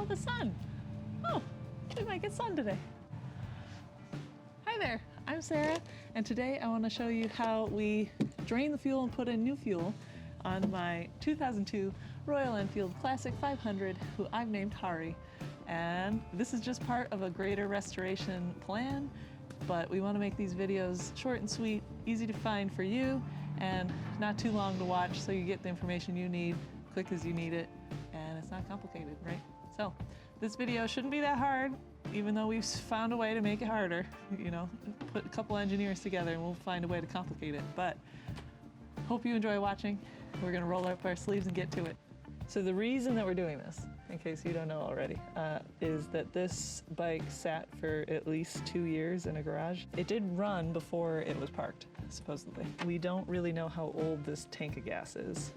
the sun. Oh, we might get sun today. Hi there, I'm Sarah, and today I want to show you how we drain the fuel and put in new fuel on my 2002 Royal Enfield Classic 500, who I've named Hari. And this is just part of a greater restoration plan, but we want to make these videos short and sweet, easy to find for you, and not too long to watch, so you get the information you need, quick as you need it, and it's not complicated, right? So this video shouldn't be that hard, even though we've found a way to make it harder. You know, put a couple engineers together and we'll find a way to complicate it. But hope you enjoy watching. We're gonna roll up our sleeves and get to it. So the reason that we're doing this, in case you don't know already, is that this bike sat for at least 2 years in a garage. It did run before it was parked, supposedly. We don't really know how old this tank of gas is,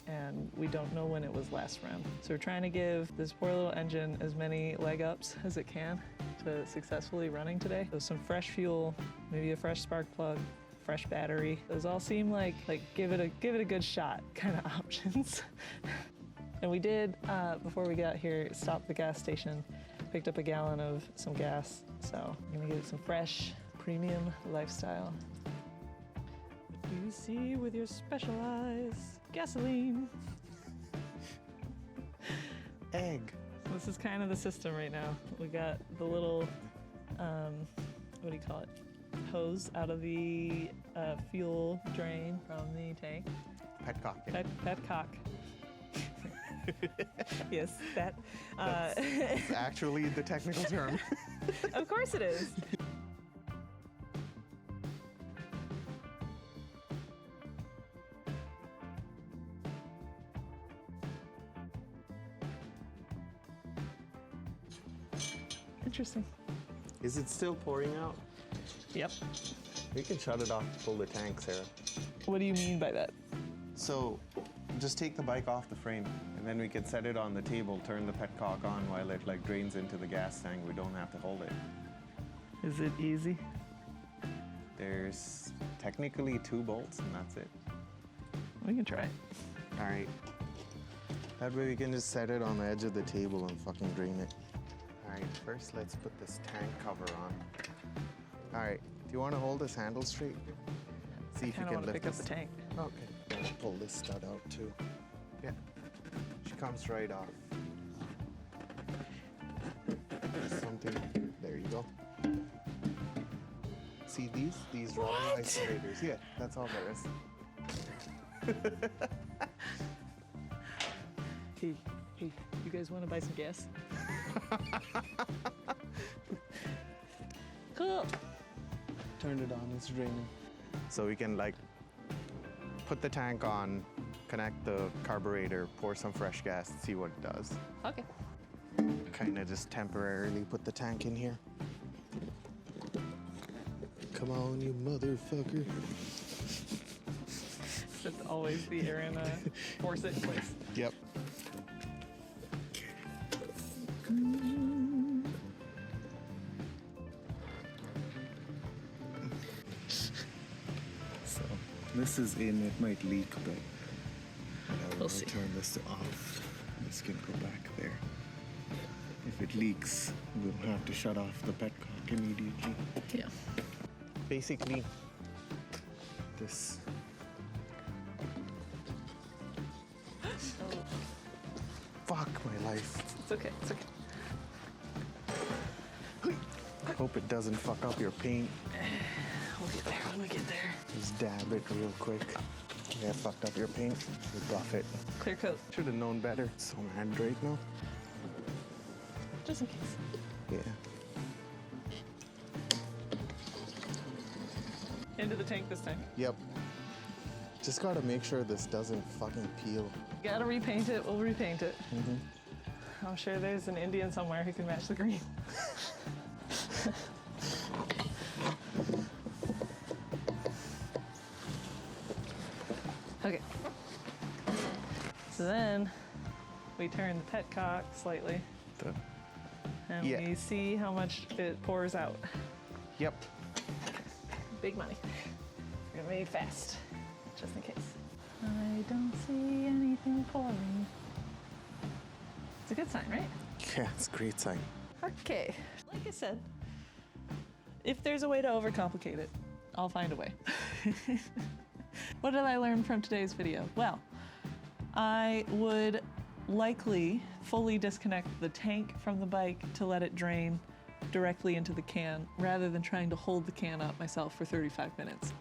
and we don't know when it was last run. So we're trying to give this poor little engine as many leg ups as it can to successfully running today. So some fresh fuel, maybe a fresh spark plug, fresh battery. Those all seem like give it a good shot kind of options. And we did, before we got here, stop at the gas station, picked up a gallon of some gas. So I'm gonna give it some fresh, premium lifestyle. What do you see with your special eyes? Gasoline. Egg. So this is kind of the system right now. We got the little, what do you call it? Hose out of the fuel drain from the tank. Petcock. Petcock. Yes, that. That's actually the technical term. Of course it is. Interesting. Is it still pouring out? Yep. We can shut it off to pull the tank, Sarah. What do you mean by that? So just take the bike off the frame, and then we can set it on the table, turn the petcock on while it drains into the gas tank. We don't have to hold it. Is it easy? There's technically 2 bolts, and that's it. We can try it. All right. That way we can just set it on the edge of the table and fucking drain it. All right, first let's put this tank cover on. All right, do you want to hold this handle straight? See if you can lift pick up this. the tank. Okay. I'll pull this stud out too. Yeah. She comes right off. Something. There you go. See these rubber isolators? Yeah, that's all there is. Hey, you guys want to buy some gas? Cool. Turn it on, it's draining. So we can put the tank on, connect the carburetor, pour some fresh gas, and see what it does. Okay. Kind of just temporarily put the tank in here. Come on, you motherfucker. That's always the errand, force it in place. Yep. So this is in, it might leak, but We'll see. Turn this off. This can go back there. If it leaks, we'll have to shut off the petcock immediately. Yeah. Basically, this. Oh. Fuck my life. It's okay. It's okay. I hope it doesn't fuck up your paint. We'll get there when we get there. Just dab it real quick. Yeah, fucked up your paint. We buff it. Clear coat. Should have known better. It's so mad right now. Just in case. Yeah. Into the tank this time. Yep. Just gotta make sure this doesn't fucking peel. Gotta repaint it. We'll repaint it. I'm sure there's an Indian somewhere who can match the green. Okay. So then we turn the petcock slightly and we see how much it pours out. Yep. Big money. We're gonna be fast, just in case. I don't see anything pouring. It's a good sign, right? Yeah, it's a great sign. Okay, like I said, if there's a way to overcomplicate it, I'll find a way. What did I learn from today's video? Well, I would likely fully disconnect the tank from the bike to let it drain directly into the can rather than trying to hold the can up myself for 35 minutes.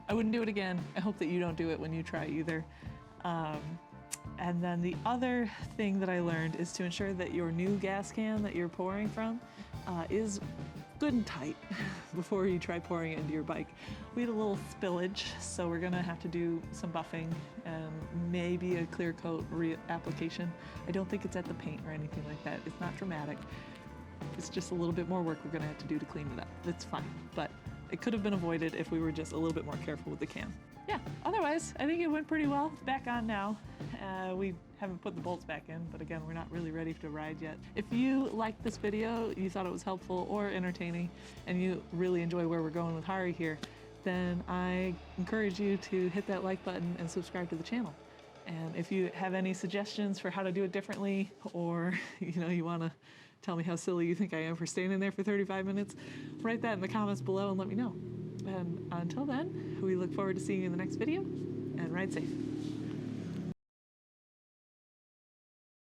I wouldn't do it again. I hope that you don't do it when you try either. And then the other thing that I learned is to ensure that your new gas can that you're pouring from is good and tight before you try pouring it into your bike. We had a little spillage, so we're gonna have to do some buffing and maybe a clear coat application. I don't think it's at the paint or anything like that. It's not dramatic. It's just a little bit more work we're gonna have to do to clean it up. It's fine, but it could have been avoided if we were just a little bit more careful with the can. Yeah, otherwise, I think it went pretty well. It's back on now. We haven't put the bolts back in, but again, we're not really ready to ride yet. If you liked this video, you thought it was helpful or entertaining, and you really enjoy where we're going with Hari here, then I encourage you to hit that like button and subscribe to the channel. And if you have any suggestions for how to do it differently, or you want to tell me how silly you think I am for staying in there for 35 minutes, write that in the comments below and let me know. And until then, we look forward to seeing you in the next video, and ride safe.